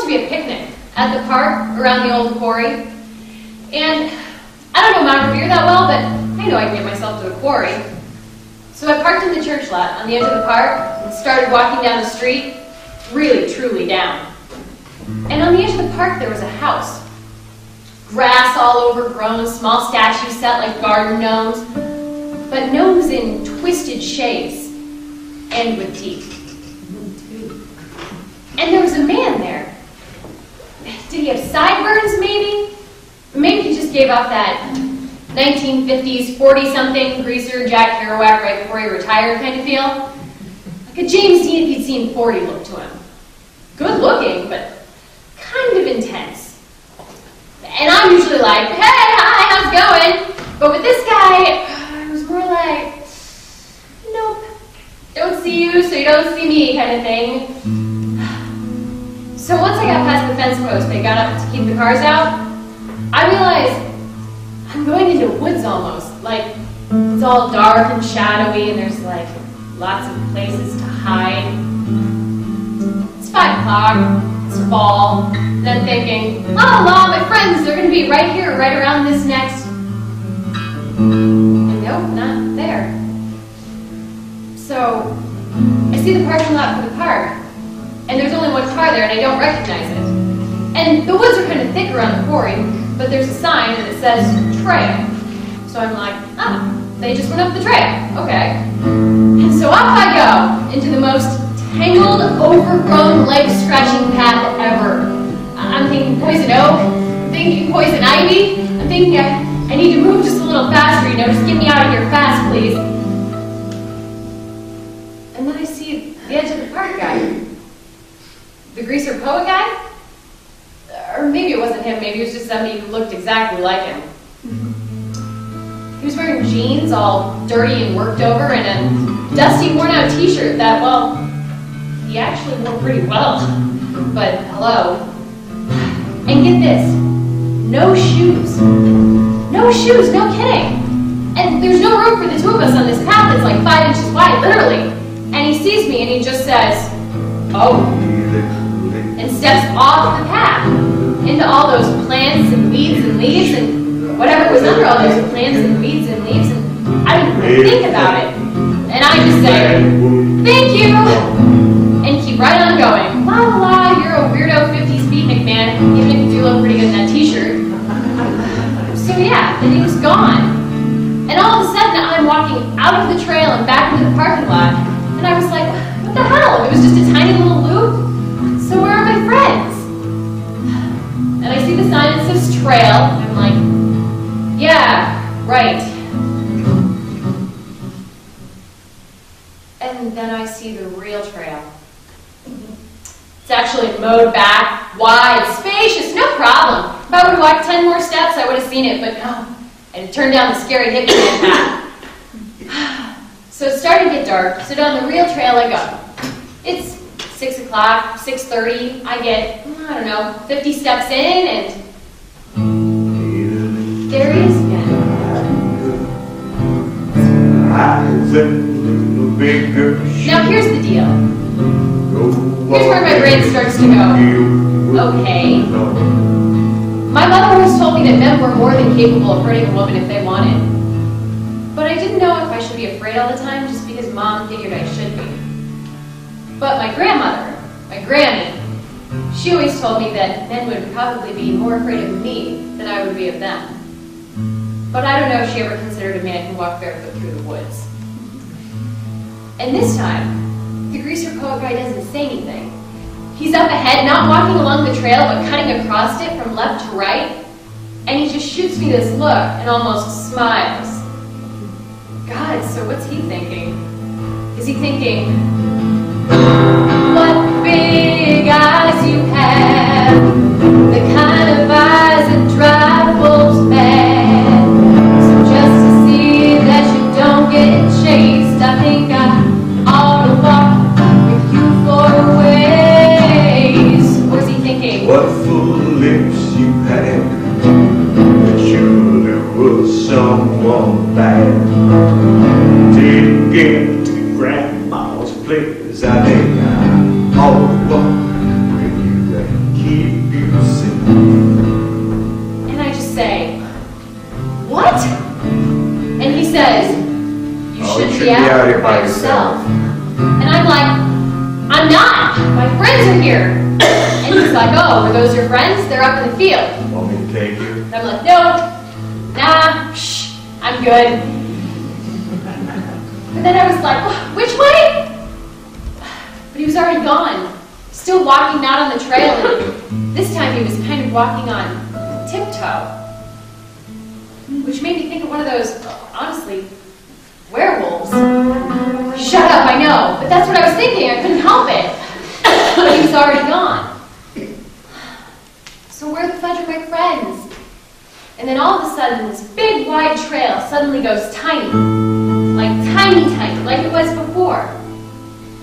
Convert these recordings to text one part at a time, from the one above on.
to be a picnic at the park around the old quarry. And I don't know Mount Revere that well, but I know I can get myself to a quarry. So I parked in the church lot on the edge of the park and started walking down the street, really, truly down. And on the edge of the park there was a house. Grass all overgrown, small statues set like garden gnomes, but gnomes in twisted shapes and with teeth. And there was a man there. Did he have sideburns, maybe? Maybe he just gave off that 1950s 40-something greaser Jack Kerouac right before he retired kind of feel. Like a James Dean if he'd seen 40 look to him. Good looking, but kind of intense. And I'm usually like, hey, hi, how's it going? But with this guy, I was more like, nope, don't see you so you don't see me kind of thing. So once I got past the fence post, they got up to keep the cars out, I realized I'm going into woods almost. Like, it's all dark and shadowy and there's like lots of places to hide. It's 5 o'clock, it's fall, and I'm thinking, oh la, my friends, they're going to be right here, right around this next. And nope, not there. So I see the parking lot for the park. And there's only one car there and I don't recognize it. And the woods are kind of thick around the quarry, but there's a sign and it says trail. So I'm like, they just went up the trail, okay. And so off I go into the most tangled, overgrown, leg-scratching path ever. I'm thinking poison oak, I'm thinking poison ivy, I'm thinking I need to move just a little faster, just get me out of here fast, please. And then I see the edge of the park guy. The Greaser Poet Guy? Or maybe it wasn't him, maybe it was just somebody who looked exactly like him. He was wearing jeans all dirty and worked over and a dusty worn out t-shirt that, well, he actually wore pretty well. But hello. And get this, no shoes. No shoes, no kidding. And there's no room for the two of us on this path that's like 5 inches wide, literally. And he sees me and he just says, oh, and steps off the path into all those plants and weeds and leaves and whatever was under all those plants and weeds and leaves, and I didn't even think about it. And I just say, thank you, and keep right on going. La la la, you're a weirdo 50s beatnik man, even if you do look pretty good in that t-shirt. So yeah, then he was gone. And all of a sudden I'm walking out of the trail and back into the parking lot, and I was like, what the hell? It was just a tiny little loop. So where are my friends? And I see the sign that says trail, and I'm like, yeah, right. And then I see the real trail. It's actually mowed back, wide, spacious, no problem. If I would have walked 10 more steps, I would have seen it, but no. I had to turn down the scary hippie man path. So it's starting to get dark, so down the real trail I go. It's 6 o'clock, 6:30, I get, I don't know, 50 steps in, and there he is again. Now here's the deal. Here's where my brain starts to go, okay. My mother always told me that men were more than capable of hurting a woman if they wanted. But I didn't know if I should be afraid all the time just because Mom figured I should be. But my grandmother, my granny, she always told me that men would probably be more afraid of me than I would be of them. But I don't know if she ever considered a man who walked barefoot through the woods. And this time, the Greaser Poet Guy doesn't say anything. He's up ahead, not walking along the trail, but cutting across it from left to right. And he just shoots me this look and almost smiles. God, so what's he thinking? Is he thinking, what big eyes you have, the kind of eyes that drive wolves mad. So just to see that you don't get chased, I think I ought to walk with you for a ways. What is he thinking? What full lips you had, but surely was someone bad. Take it to grandma's place, I think I ought to walk with you and keep says, you shouldn't be out here by yourself. And I'm like, I'm not. My friends are here. And he's like, oh, are those your friends? They're up in the field. Want me to take you? And I'm like, no, nah, shh, I'm good. But then I was like, which way? But he was already gone, still walking out on the trail, and this time he was kind of walking on tiptoe, which made me think of one of those, honestly, werewolves. Shut up, I know, but that's what I was thinking. I couldn't help it. But he was already gone. So where the fudge are my friends? And then all of a sudden, this big, wide trail suddenly goes tiny, like it was before.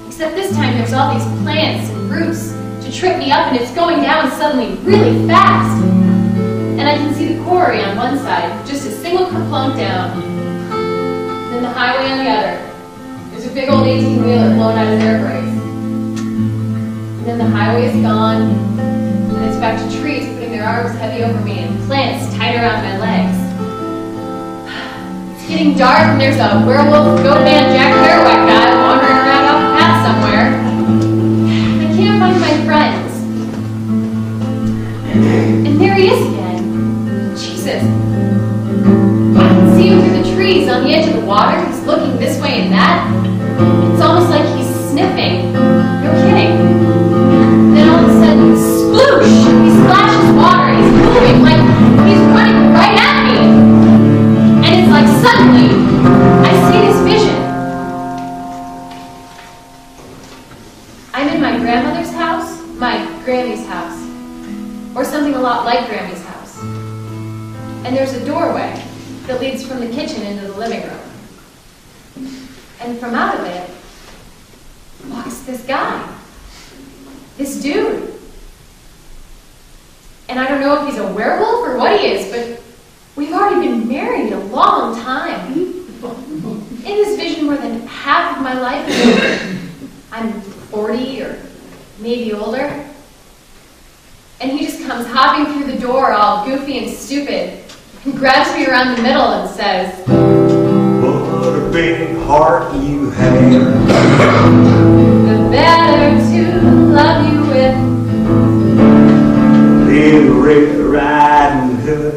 Except this time there's all these plants and roots to trip me up, and it's going down suddenly really fast. And I can see the quarry on one side, just a single kerplunk down. And then the highway on the other. There's a big old 18-wheeler blowing out his air brakes. And then the highway is gone, and it's back to trees putting their arms heavy over me and plants tight around my legs. It's getting dark, and there's a werewolf, goat man, Jack Kerouac guy wandering around off the path somewhere. I can't find my friends. And there he is again. Jesus. I can see him through the trees on the edge of the water. He's looking this way and that. It's almost like he's sniffing. No kidding. Then all of a sudden, sploosh! He splashes water and he's moving like he's running right at me. And it's like suddenly, I see this vision. I'm in my grandmother's house, my Grammy's house, or something a lot like Grammy's house. And there's a doorway that leads from the kitchen into the living room. And from out of it walks this guy, this dude. And I don't know if he's a werewolf or what he is, but we've already been married a long time. In this vision, more than half of my life is over. I'm 40 or maybe older. And he just comes hopping through the door all goofy and stupid and grabs me around the middle and says, what a big heart you have. the better to love you with. Little Red Riding Hood.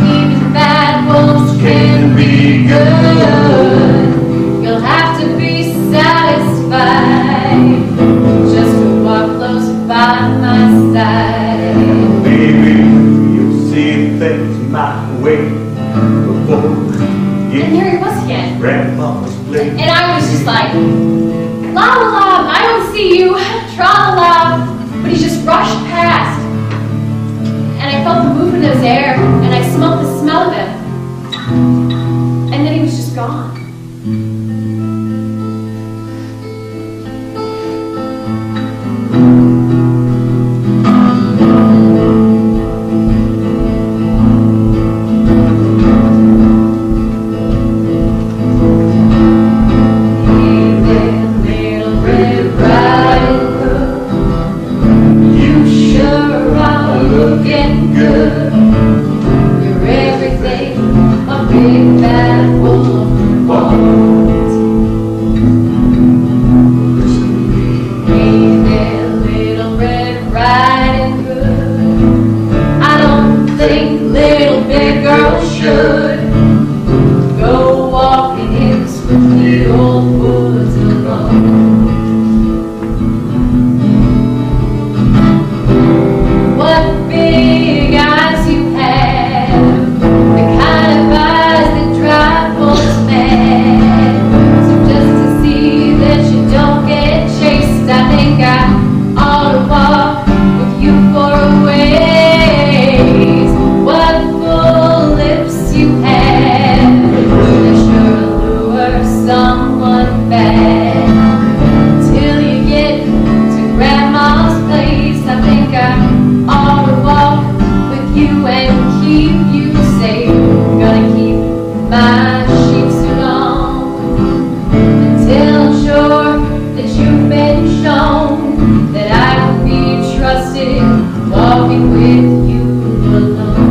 Even bad wolves can be good. You'll have to be satisfied just to walk close by my side. Baby, you'll see things my way before you And there he was again. Grandpa's place. And I was just like, la la la, I don't see you, tra la la. But he just rushed past. And I felt the movement of his air, and I smelled the smell of him. And then he was just gone. Walking with you alone.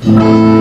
Thank you.